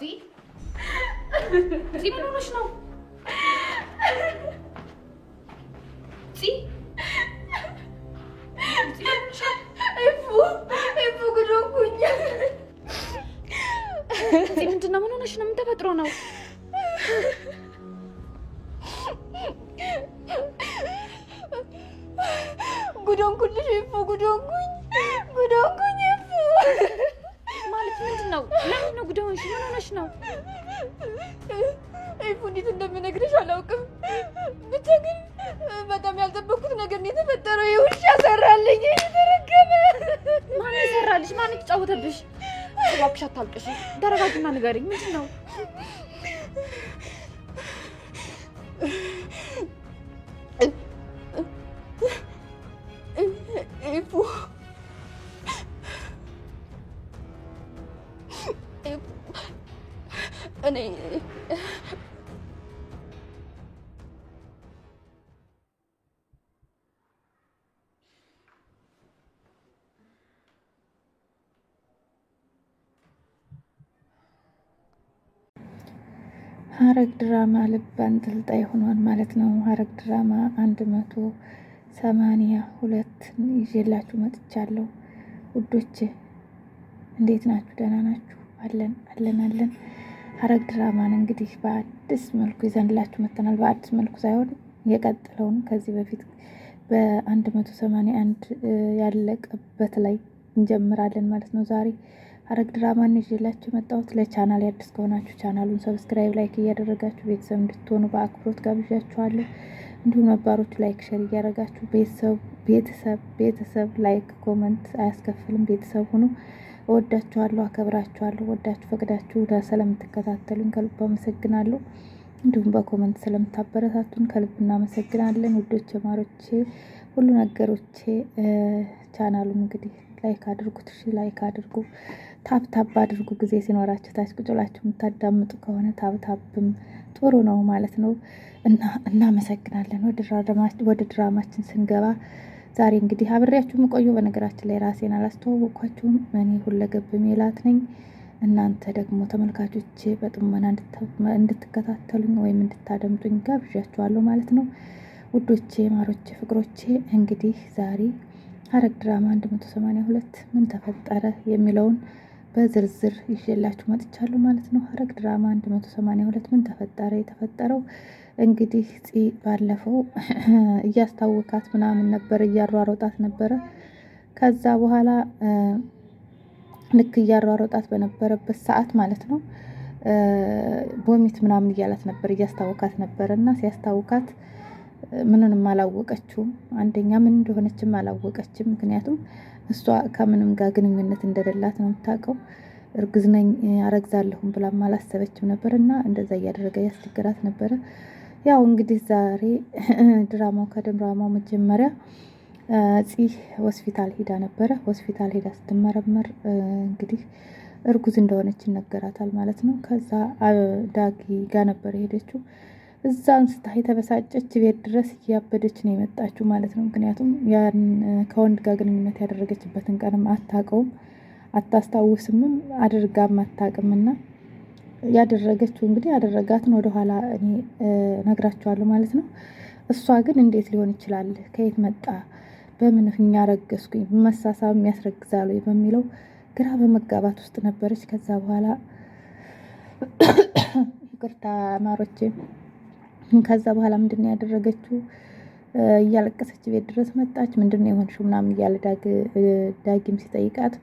ምን ሆነሽ ነው? ምንድን ነው? ምን ሆነሽ ነው? ምን ተፈጥሮ ነው? ጉዶንኩልሽ ይፉ ጉዶንኩኝ ይፉ ማለት ምንድን ነው? ለምን ነው ጉዶንሽ? ምን ሆነሽ ነው? ይፉ እንዴት እንደምነግርሽ አላውቅም። ብቻ ግን በጣም ያልጠበኩት ነገር ነው የተፈጠረው። ይውሽ ያሰራልኝ የተረገመ። ማን ይሰራልሽ? ማን ይጫወተብሽ? እባክሽ አታልቅሽ። ተረጋጊና ንገሪኝ። ምንድን ነው? ይፉ እኔ ሐረግ ድራማ ልብ አንጠልጣይ ሆኗል ማለት ነው። ሐረግ ድራማ 182 ይዤላችሁ መጥቻለሁ። ውዶች እንዴት ናችሁ? ደህና ናችሁ? አለን። ሐረግ ድራማን እንግዲህ በአዲስ መልኩ ይዘንላችሁ መጥተናል። በአዲስ መልኩ ሳይሆን የቀጠለውን ከዚህ በፊት በ181 ያለቀበት ላይ እንጀምራለን ማለት ነው ዛሬ ሐረግ ድራማን ይዤላችሁ የመጣሁት። ለቻናል አዲስ ከሆናችሁ ቻናሉን ሰብስክራይብ፣ ላይክ እያደረጋችሁ ቤተሰብ እንድትሆኑ በአክብሮት ጋብዣችኋለሁ። እንዲሁም ነባሮች ላይክ፣ ሸር እያደረጋችሁ ቤተሰብ ላይክ፣ ኮመንት አያስከፍልም። ቤተሰብ ሁኑ። እወዳችኋለሁ፣ አከብራችኋለሁ። ወዳችሁ ፈቅዳችሁ ስለምትከታተሉን ከልብ አመሰግናለሁ። እንዲሁም በኮመንት ስለምታበረታቱን ከልብ እናመሰግናለን። ውዶቼ፣ ማሮቼ፣ ሁሉ ነገሮቼ ቻናሉን እንግዲህ ላይክ አድርጉት። ላይክ አድርጉ፣ ታፕ አድርጉ። ጊዜ ሲኖራችሁ ታች ቁጭ ብላችሁ የምታዳምጡ ከሆነ ታፕም ጥሩ ነው ማለት ነው እና እናመሰግናለን። ወደ ድራማችን ስንገባ ዛሬ እንግዲህ አብሬያችሁ የምቆየው በነገራችን ላይ ራሴን አላስተዋወቅኳችሁም። እኔ ሁለገብ ሜላት ነኝ። እናንተ ደግሞ ተመልካቾቼ በጥሞና እንድትከታተሉኝ ወይም እንድታደምጡኝ ጋብዣችኋለሁ ማለት ነው። ውዶቼ፣ ማሮቼ፣ ፍቅሮቼ እንግዲህ ዛሬ ሐረግ ድራማ 182 ምን ተፈጠረ የሚለውን በዝርዝር ይዤላችሁ መጥቻለሁ ማለት ነው። ሐረግ ድራማ 182 ምን ተፈጠረ? የተፈጠረው እንግዲህ ባለፈው እያስታወካት ምናምን ነበር፣ እያሯሮጣት ነበረ። ከዛ በኋላ ልክ እያሯሮጣት በነበረበት ሰዓት ማለት ነው ቦሚት ምናምን እያላት ነበር፣ እያስታወካት ነበር እና ሲያስታውካት ምንንም አላወቀችውም። አንደኛ ምን እንደሆነችም አላወቀችም። ምክንያቱም እሷ ከምንም ጋር ግንኙነት እንደሌላት ነው የምታውቀው። እርግዝ ነኝ አረግዛለሁም ብላም አላሰበችም ነበር እና እንደዛ እያደረገ ያስቸግራት ነበረ። ያው እንግዲህ ዛሬ ከድራማው መጀመሪያ ሆስፒታል ሄዳ ነበረ። ሆስፒታል ሄዳ ስትመረመር እንግዲህ እርጉዝ እንደሆነች ይነገራታል ማለት ነው። ከዛ ዳጊ ጋር ነበር የሄደችው። እዛ አንስታ የተበሳጨች ቤት ድረስ እያበደች ነው የመጣችው ማለት ነው። ምክንያቱም ያን ከወንድ ጋር ግንኙነት ያደረገችበትን ቀንም አታውቀውም፣ አታስታውስምም፣ አድርጋም አታውቅምና ያደረገችው እንግዲህ ያደረጋትን ወደኋላ እኔ ነግራችኋለሁ ማለት ነው። እሷ ግን እንዴት ሊሆን ይችላል? ከየት መጣ? በምን እኛ ረገዝኩኝ? መሳሳብ ያስረግዛል ወይ በሚለው ግራ በመጋባት ውስጥ ነበረች። ከዛ በኋላ ይቅርታ ማሮቼ፣ ከዛ በኋላ ምንድነው ያደረገችው? እያለቀሰች ቤት ድረስ መጣች። ምንድነው የሆንሽው ምናምን እያለ ዳጊም ሲጠይቃት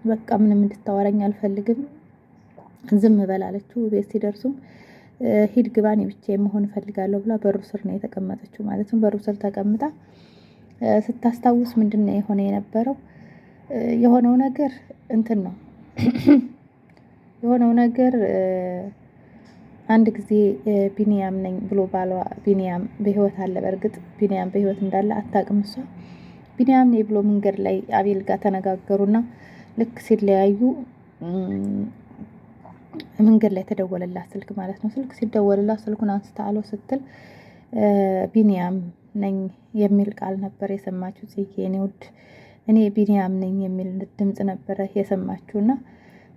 በቃ ምንም እንድታወራኝ አልፈልግም፣ ዝም በላለችው። ቤት ሲደርሱም ሂድ ግባ፣ እኔ ብቻዬን መሆን እፈልጋለሁ ብላ በሩ ስር ነው የተቀመጠችው ማለት ነው። በሩ ስር ተቀምጣ ስታስታውስ ምንድነው የሆነ የነበረው የሆነው ነገር እንትን ነው የሆነው ነገር አንድ ጊዜ ቢኒያም ነኝ ብሎ ባሏ ቢኒያም በህይወት አለ። በእርግጥ ቢኒያም በህይወት እንዳለ አታውቅም እሷ። ቢኒያም ነኝ ብሎ መንገድ ላይ አቤል ጋር ተነጋገሩና ልክ ሲለያዩ መንገድ ላይ ተደወለላት ስልክ ማለት ነው። ስልክ ሲደወልላት ስልኩን አንስታ አሎ ስትል ቢኒያም ነኝ የሚል ቃል ነበር የሰማችው። ጽጌ እኔ ቢኒያም ነኝ የሚል ድምጽ ነበረ የሰማችውና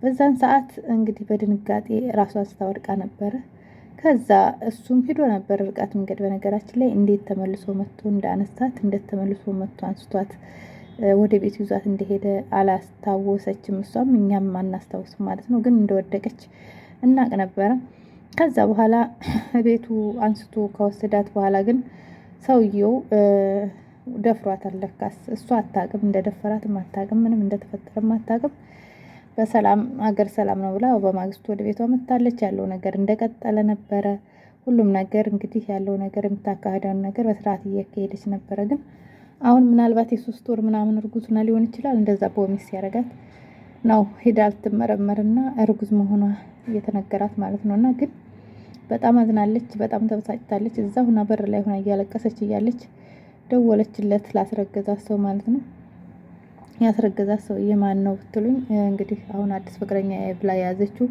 በዛን ሰዓት እንግዲህ በድንጋጤ ራሷን ስታወድቃ ነበረ። ከዛ እሱም ሂዶ ነበር ርቀት መንገድ። በነገራችን ላይ እንዴት ተመልሶ መጥቶ እንዳነሳት እንዴት ተመልሶ መጥቶ አንስቷት ወደ ቤት ይዟት እንደሄደ አላስታወሰችም። እሷም እኛም አናስታውስም ማለት ነው። ግን እንደወደቀች እናቅ ነበረ። ከዛ በኋላ ቤቱ አንስቶ ከወሰዳት በኋላ ግን ሰውየው ደፍሯታል። ለካስ እሷ አታውቅም፣ እንደደፈራትም አታውቅም፣ ምንም እንደተፈጠረም አታውቅም። በሰላም ሀገር ሰላም ነው ብላ በማግስቱ ወደ ቤቷ መጥታለች። ያለው ነገር እንደቀጠለ ነበረ። ሁሉም ነገር እንግዲህ ያለው ነገር የምታካሄደውን ነገር በስርዓት እያካሄደች ነበረ። ግን አሁን ምናልባት የ3 ወር ምናምን እርጉዝና ሊሆን ይችላል። እንደዛ በሚስ ያደርጋት ነው ሄዳ ልትመረመርና እርጉዝ መሆኗ እየተነገራት ማለት ነው። እና ግን በጣም አዝናለች፣ በጣም ተበሳጭታለች። እዛ ሁና በር ላይ ሁና እያለቀሰች እያለች ደወለችለት ላስረገዛት ሰው ማለት ነው። ያስረገዛት ሰው የማን ነው ብትሉኝ እንግዲህ አሁን አዲስ ፍቅረኛ ብላ የያዘችው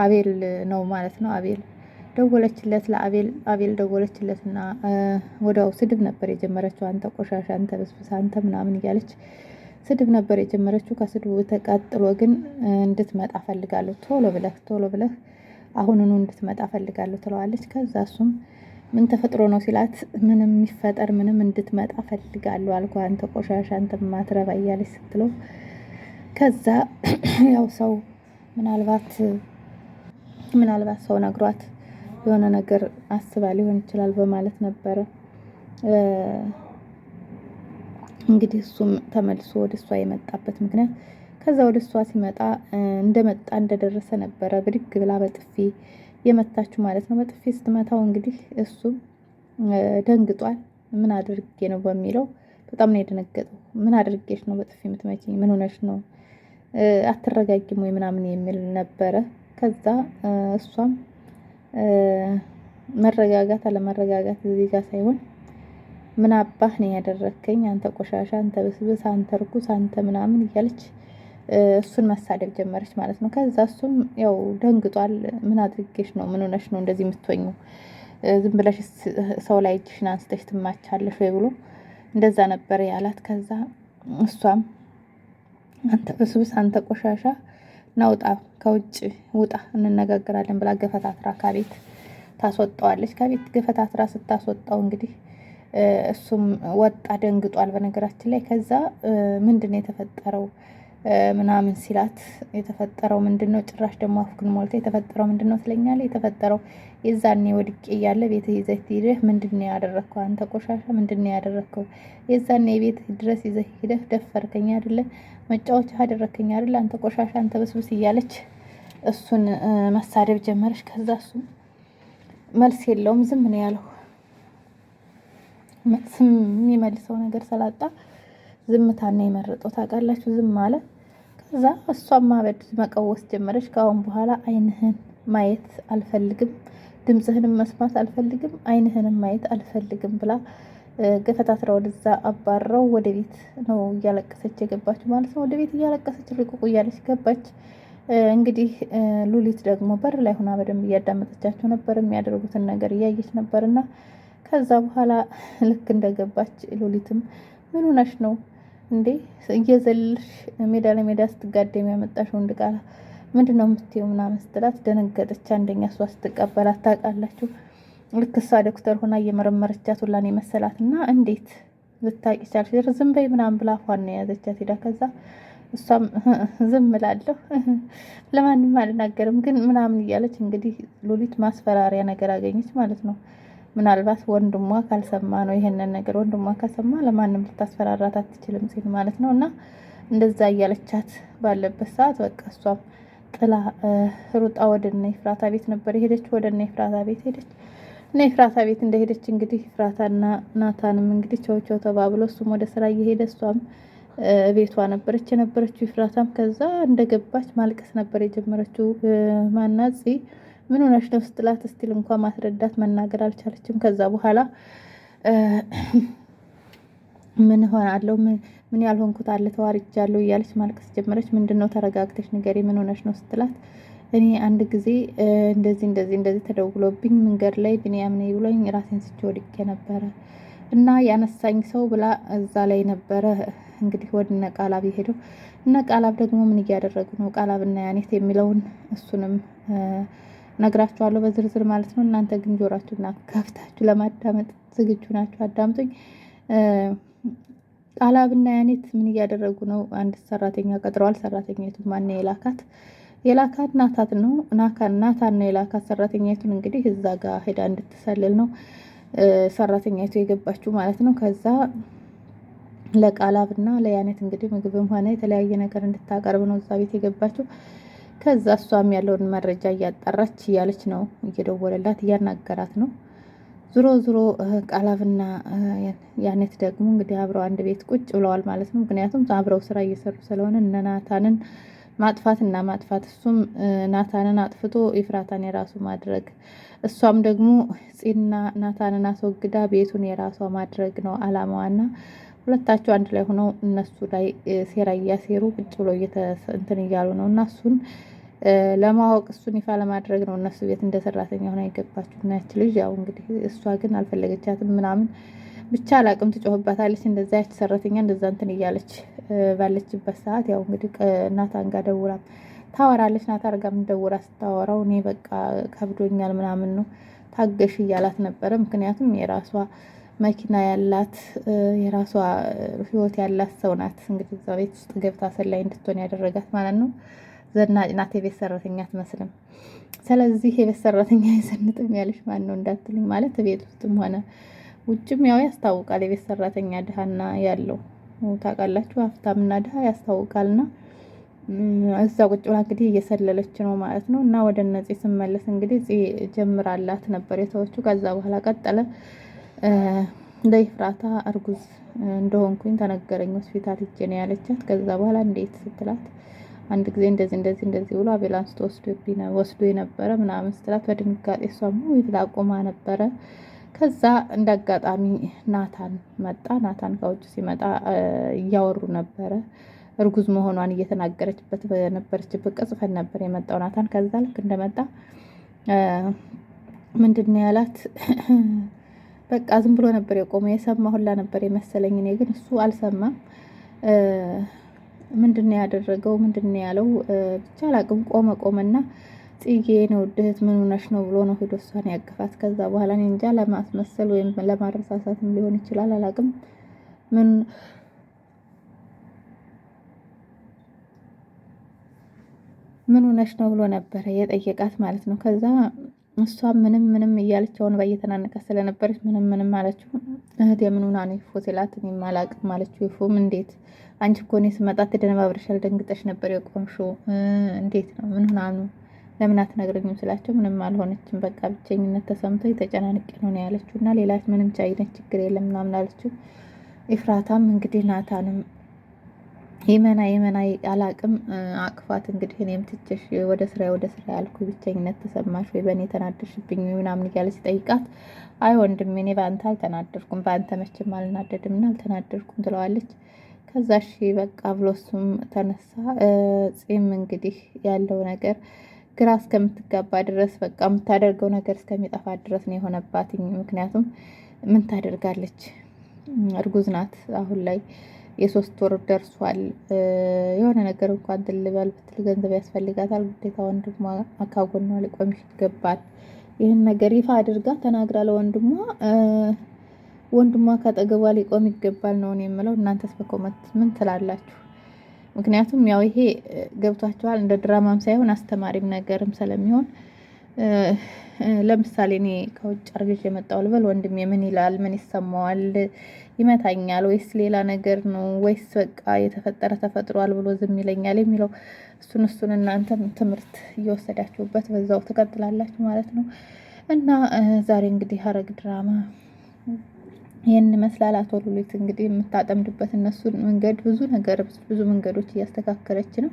አቤል ነው ማለት ነው። አቤል ደወለችለት ለአቤል። አቤል ደወለችለትና ወዲያው ስድብ ነበር የጀመረችው። አንተ ቆሻሻ፣ አንተ በስብሳ፣ አንተ ምናምን እያለች ስድብ ነበር የጀመረችው። ከስድቡ ተቃጥሎ ግን እንድትመጣ ፈልጋለሁ፣ ቶሎ ብለህ አሁኑኑ እንድትመጣ ፈልጋለሁ ትለዋለች። ከዛ እሱም ምን ተፈጥሮ ነው ሲላት ምንም የሚፈጠር ምንም እንድትመጣ ፈልጋለሁ አልኩ፣ አንተ ቆሻሻ፣ አንተ ማትረባ እያለች ስትለው ከዛ ያው ሰው ምናልባት ሰው ነግሯት የሆነ ነገር አስባ ሊሆን ይችላል በማለት ነበረ እንግዲህ እሱም ተመልሶ ወደ እሷ የመጣበት ምክንያት። ከዛ ወደ እሷ ሲመጣ እንደደረሰ ነበረ ብድግ ብላ በጥፊ የመታችሁ ማለት ነው። በጥፊ ስትመታው እንግዲህ እሱም ደንግጧል። ምን አድርጌ ነው በሚለው በጣም ነው የደነገጠው። ምን አድርጌሽ ነው በጥፊ የምትመጪኝ? ምን ሆነሽ ነው? አትረጋጊም ወይ ምናምን የሚል ነበረ። ከዛ እሷም መረጋጋት አለመረጋጋት እዚህ ጋር ሳይሆን ምን አባህ ነው ያደረከኝ? አንተ ቆሻሻ፣ አንተ ብስብስ፣ አንተ ርኩስ፣ አንተ ምናምን እያለች እሱን መሳደብ ጀመረች ማለት ነው። ከዛ እሱም ያው ደንግጧል። ምን አድርጌሽ ነው? ምን ሆነሽ ነው እንደዚህ የምትሆኚው? ዝም ብለሽ ሰው ላይ እጅሽን አንስተሽ ትማቻለሽ ወይ ብሎ እንደዛ ነበር ያላት። ከዛ እሷም አንተ ብስብስ፣ አንተ ቆሻሻ ናውጣ፣ ከውጭ ውጣ፣ እንነጋገራለን ብላ ገፈታትራ ከቤት ታስወጣዋለች። ከቤት ገፈታትራ ስታስወጣው እንግዲህ እሱም ወጣ፣ ደንግጧል በነገራችን ላይ። ከዛ ምንድነው የተፈጠረው ምናምን ሲላት የተፈጠረው ምንድነው? ጭራሽ ደግሞ አፍኩን ሞልታ የተፈጠረው ምንድነው ትለኛለህ? የተፈጠረው የዛኔ ወድቄ እያለ ቤት ይዘህ ሄደህ ምንድነው ያደረከው? አንተ ቆሻሻ ምንድነው ያደረከው? የዛኔ ቤት ድረስ ይዘህ ሄደህ ደፈርከኝ አይደለ? መጫወቻ አደረከኝ አይደለ? አንተ ቆሻሻ፣ አንተ በስብስ እያለች እሱን መሳደብ ጀመረች። ከዛ እሱ መልስ የለውም፣ ዝም ነው ያለው። መልስም የሚመልሰው ነገር ስላጣ ዝምታን ነው የመረጠው። ታውቃላችሁ፣ ዝም አለ። ከዛ እሷም ማበድ መቀወስ ጀመረች። ከአሁን በኋላ አይንህን ማየት አልፈልግም፣ ድምፅህንም መስማት አልፈልግም፣ አይንህንም ማየት አልፈልግም ብላ ገፈታትራ ወደዛ አባረው ወደ ቤት ነው እያለቀሰች የገባችው ማለት ነው። ወደ ቤት እያለቀሰች ርቁቁ እያለች ገባች። እንግዲህ ሉሊት ደግሞ በር ላይ ሆና በደንብ እያዳመጠቻቸው ነበር። የሚያደርጉትን ነገር እያየች ነበርና ከዛ በኋላ ልክ እንደገባች ሉሊትም ምን ሆነሽ ነው እንዴ እየዘልሽ ሜዳ ለሜዳ ስትጋደም ያመጣሽ ወንድ ቃላ ምንድነው የምትይው ምናምን ስትላት ደነገጠች። አንደኛ እሷ ስትቀበላት ታውቃላችሁ፣ ልክ እሷ ዶክተር ሆና እየመረመረቻት ሁላን የመሰላትና እንዴት ልታቂ ቻልሽ? ዝም በይ ምናምን ብላ አፏን ነው የያዘቻት ሄዳ። ከዛ እሷም ዝም እላለሁ ለማንም አልናገርም ግን ምናምን እያለች እንግዲህ ሉሊት ማስፈራሪያ ነገር አገኘች ማለት ነው። ምናልባት ወንድሟ ካልሰማ ነው ይሄንን ነገር። ወንድሟ ከሰማ ለማንም ልታስፈራራት አትችልም ሲል ማለት ነው። እና እንደዛ እያለቻት ባለበት ሰዓት በቃ እሷም ጥላ ሩጣ ወደ እነ ኤፍራታ ቤት ነበር የሄደች። ወደ እነ ኤፍራታ ቤት ሄደች። እነ ኤፍራታ ቤት እንደሄደች እንግዲህ ኤፍራታና ናታንም እንግዲህ ቸው ተባብሎ እሱም ወደ ስራ እየሄደ እሷም ቤቷ ነበረች የነበረችው ኤፍራታም። ከዛ እንደገባች ማልቀስ ነበር የጀመረችው። ማናጺ ምን ሆነሽ ነው ስትላት እስቲል እንኳን ማስረዳት መናገር አልቻለችም። ከዛ በኋላ ምን ሆናለሁ ምን ያልሆንኩት አለ ተዋርጃለሁ እያለች ማልቀስ ጀመረች። ምንድነው ተረጋግተሽ ንገሪ ምን ሆነሽ ነው ስትላት እኔ አንድ ጊዜ እንደዚህ ተደውሎብኝ መንገድ ላይ ቢኒያም ነኝ ብሎኝ ራሴን ስቼ ወድቄ ነበረ እና ያነሳኝ ሰው ብላ እዛ ላይ ነበረ እንግዲህ ወደ እነ ቃላብ የሄደው። እነ ቃላብ ደግሞ ምን እያደረጉ ነው ቃላብና ያኔት የሚለውን እሱንም ነግራችኋለሁ በዝርዝር ማለት ነው። እናንተ ግን ጆሯችሁና ከፍታችሁ ለማዳመጥ ዝግጁ ናችሁ? አዳምጡኝ። ቃላብና ያኔት ምን እያደረጉ ነው? አንድ ሰራተኛ ቀጥረዋል። ሰራተኛይቱ ማን የላካት ናታን ነው። ናታን ነው የላካት ሰራተኛይቱን። እንግዲህ እዛ ጋር ሄዳ እንድትሰልል ነው ሰራተኛይቱ የገባችው ማለት ነው። ከዛ ለቃላብና ለያኔት እንግዲህ ምግብም ሆነ የተለያየ ነገር እንድታቀርብ ነው እዛ ቤት የገባችው። ከዛ እሷም ያለውን መረጃ እያጣራች እያለች ነው፣ እየደወለላት እያናገራት ነው። ዙሮ ቃላብና ያኔት ደግሞ እንግዲህ አብረው አንድ ቤት ቁጭ ብለዋል ማለት ነው። ምክንያቱም አብረው ስራ እየሰሩ ስለሆነ እነ ናታንን ማጥፋት እሱም ናታንን አጥፍቶ ኤፍራታን የራሱ ማድረግ፣ እሷም ደግሞ ፂና ናታንን አስወግዳ ቤቱን የራሷ ማድረግ ነው አላማዋና ሁለታቸው አንድ ላይ ሆነው እነሱ ላይ ሴራ እያሴሩ ቁጭ ብሎ እንትን እያሉ ነው እና እሱን ለማወቅ እሱን ይፋ ለማድረግ ነው እነሱ ቤት እንደ ሰራተኛ ሆና የገባችው እና ያች ልጅ ያው እንግዲህ እሷ ግን አልፈለገቻትም ምናምን ብቻ አላቅም ትጮህባታለች። እንደዛ ያች ሰራተኛ እንደዛ እንትን እያለች ባለችበት ሰዓት ያው እንግዲህ ናታን ጋር ደውላ ታወራለች። ናታን ጋር ደውላ ስታወራው እኔ በቃ ከብዶኛል ምናምን ነው ታገሽ እያላት ነበረ። ምክንያቱም የራሷ መኪና ያላት የራሷ ህይወት ያላት ሰው ናት። እንግዲህ እዛ ቤት ውስጥ ገብታ ሰላይ እንድትሆን ያደረጋት ማለት ነው። ዘናጭ ናት፣ የቤት ሰራተኛ አትመስልም። ስለዚህ የቤት ሰራተኛ አይዘንጥም ያለሽ ማን ነው እንዳትልኝ፣ ማለት ቤት ውስጥም ሆነ ውጭም ያው ያስታውቃል። የቤት ሰራተኛ ድሃና ያለው ታውቃላችሁ፣ ሀብታምና ድሃ ያስታውቃልና እዛ ቁጭ ብላ እንግዲህ እየሰለለች ነው ማለት ነው። እና ወደ እነዚህ ስመለስ እንግዲህ ጀምራላት ነበር የተወችው። ከዛ በኋላ ቀጠለ ለኤፍራታ እርጉዝ እንደሆንኩኝ ተነገረኝ፣ ሆስፒታል ሂጄ ነው ያለቻት። ከዛ በኋላ እንዴት ስትላት አንድ ጊዜ እንደዚህ ብሎ አምቡላንስ ወስዶ የነበረ ምናምን ስትላት በድንጋጤ እሷም ይላቆማ ነበረ። ከዛ እንዳጋጣሚ ናታን መጣ። ናታን ከውጭ ሲመጣ እያወሩ ነበረ። እርጉዝ መሆኗን እየተናገረችበት በነበረችበት ቅጽበት ነበር የመጣው ናታን። ከዛ ልክ እንደመጣ ምንድን ነው ያላት? በቃ ዝም ብሎ ነበር የቆመው። የሰማ ሁላ ነበር የመሰለኝ። እኔ ግን እሱ አልሰማም። ምንድን ነው ያደረገው? ምንድን ነው ያለው? ብቻ አላቅም። ቆመና ጽጌ ነው ድህት ምን ሆነሽ ነው ብሎ ነው ሄዶ እሷን ያቀፋት። ከዛ በኋላ እኔ እንጃ ለማስመሰል ወይም ለማረሳሳትም ሊሆን ይችላል፣ አላቅም። ምን ሆነሽ ነው ብሎ ነበረ የጠየቃት ማለት ነው። ከዛ እሷ ምንም እያለች አሁን ባየተናነቀ ስለነበረች ምንም አለችው። እህቴ ምን ሆና ነው ይፎ ሲላት እኔም አላቅም አለችው። ይፎም እንዴት አንቺ እኮ እኔ ስመጣ ተደነባብረሻል፣ ደንግጠሽ ነበር የቆምሽው፣ እንዴት ነው ምን ሆና ነው ለምን አትነግረኝም ስላቸው ምንም አልሆነችም፣ በቃ ብቸኝነት ተሰምቶ የተጨናንቄ ነው ያለችው። እና ሌላ ምንም ቻይነት ችግር የለም ምናምን አለችው። ኤፍራታም እንግዲህ ናታንም የመና አላቅም አቅፋት እንግዲህ እኔም ትቼሽ ወደ ስራ ያልኩ ብቸኝነት ተሰማሽ ወይ በእኔ ተናደርሽብኝ ምናምን እያለ ሲጠይቃት አይ ወንድሜ እኔ በአንተ አልተናደርኩም፣ በአንተ መቼም አልናደድምና አልተናደርኩም ትለዋለች። ከዛ እሺ በቃ ብሎ እሱም ተነሳ። ጺም እንግዲህ ያለው ነገር ግራ እስከምትጋባ ድረስ በቃ የምታደርገው ነገር እስከሚጠፋ ድረስ ነው የሆነባት። ምክንያቱም ምን ታደርጋለች? እርጉዝ ናት አሁን ላይ የ3 ወር ደርሷል። የሆነ ነገር እንኳን ትልበል ብትል ገንዘብ ያስፈልጋታል። ግዴታ ወንድሟ አካጎኗ ሊቆም ይገባል። ይህን ነገር ይፋ አድርጋ ተናግራ ለወንድሟ ካጠገቧ ሊቆም ይገባል ነው የምለው። እናንተስ በኮመንት ምን ትላላችሁ? ምክንያቱም ያው ይሄ ገብቷቸዋል እንደ ድራማም ሳይሆን አስተማሪም ነገርም ስለሚሆን ለምሳሌ እኔ ከውጭ አርግዤ የመጣው ልበል፣ ወንድሜ ምን ይላል? ምን ይሰማዋል? ይመታኛል ወይስ ሌላ ነገር ነው? ወይስ በቃ የተፈጠረ ተፈጥሯል ብሎ ዝም ይለኛል የሚለው እሱን እናንተም ትምህርት እየወሰዳችሁበት በዛው ትቀጥላላችሁ ማለት ነው። እና ዛሬ እንግዲህ ሐረግ ድራማ ይህን ይመስላል። አቶ ሉሊት እንግዲህ የምታጠምድበት እነሱን መንገድ ብዙ መንገዶች እያስተካከለች ነው።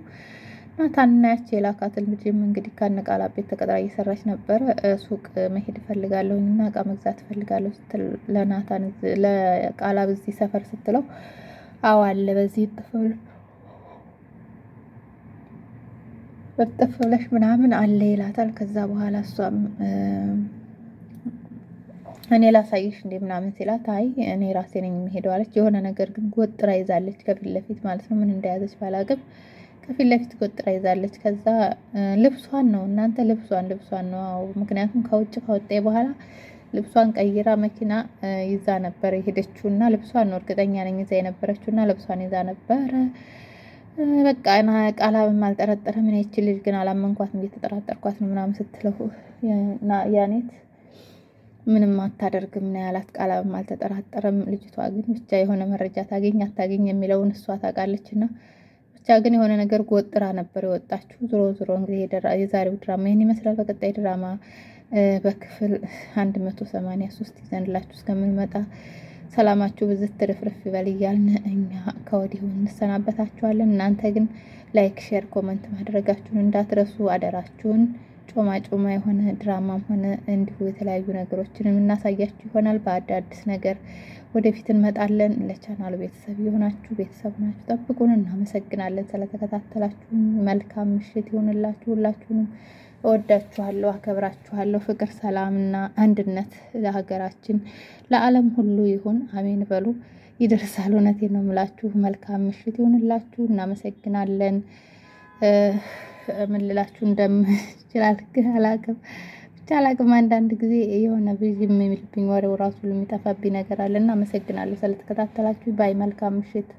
ናታንና ያቺ የላካትን ልጅም እንግዲህ ከነቃላብ ቤት ተቀጥራ እየሰራች ነበረ። ሱቅ መሄድ እፈልጋለሁ እና እቃ መግዛት እፈልጋለሁ ስትል ለናታን ለቃላብ እዚህ ሰፈር ስትለው አዎ አለ በዚህ እጥፍ ብለሽ ምናምን አለ ይላታል። ከዛ በኋላ እሷም እኔ ላሳይሽ እንዴ ምናምን ሲላት አይ እኔ ራሴ ነኝ የሚሄደው አለች። የሆነ ነገር ግን ጎጥራ ይዛለች ከፊት ለፊት ማለት ነው። ምን እንደያዘች ባላቅም ከፊት ለፊት ጎጥራ ይዛለች። ከዛ ልብሷን ነው እናንተ ልብሷን ነው። ምክንያቱም ከውጭ ከወጣ በኋላ ልብሷን ቀይራ መኪና ይዛ ነበር የሄደችውና ልብሷን ነው እርግጠኛ ነኝ ይዛ የነበረችውና ልብሷን ይዛ ነበረ። በቃ ቃላብም አልጠረጠረም። እኔ ይቺ ልጅ ግን አላመንኳትም እየተጠራጠርኳት ነው ምናምን ስትለው ያኔት ምንም አታደርግም ነው ያላት። ቃላብም አልተጠራጠረም። ልጅቷ ግን ብቻ የሆነ መረጃ ታገኝ አታገኝ የሚለውን እሷ ታውቃለች። እና ብቻ ግን የሆነ ነገር ጎጥራ ነበር የወጣችሁ። ዞሮ እንግዲህ የዛሬው ድራማ ይህን ይመስላል። በቀጣይ ድራማ በክፍል 183 ይዘንላችሁ እስከምንመጣ ሰላማችሁ ብዝት ትርፍርፍ ይበል እያልን እኛ ከወዲሁ እንሰናበታችኋለን። እናንተ ግን ላይክ፣ ሼር፣ ኮመንት ማድረጋችሁን እንዳትረሱ አደራችሁን። ጮማ የሆነ ድራማም ሆነ እንዲሁ የተለያዩ ነገሮችን የምናሳያችሁ ይሆናል። በአዳዲስ ነገር ወደፊት እንመጣለን። ለቻናሉ ቤተሰብ የሆናችሁ ቤተሰብ ናችሁ፣ ጠብቁን። እናመሰግናለን ስለተከታተላችሁ። መልካም ምሽት ይሆንላችሁ። ሁላችሁንም እወዳችኋለሁ፣ አከብራችኋለሁ። ፍቅር፣ ሰላምና አንድነት ለሀገራችን ለዓለም ሁሉ ይሁን። አሜን በሉ። ይደርሳል። እውነቴን ነው የምላችሁ። መልካም ምሽት ይሆንላችሁ። እናመሰግናለን። ምን ልላችሁ እንደምችል አላቅም። ብቻ አላቅም። አንዳንድ ጊዜ የሆነ ብዙ የሚልብኝ ወሬው ራሱ የሚጠፋብኝ ነገር አለና አመሰግናለሁ ስለተከታተላችሁ። ባይ። መልካም ምሽት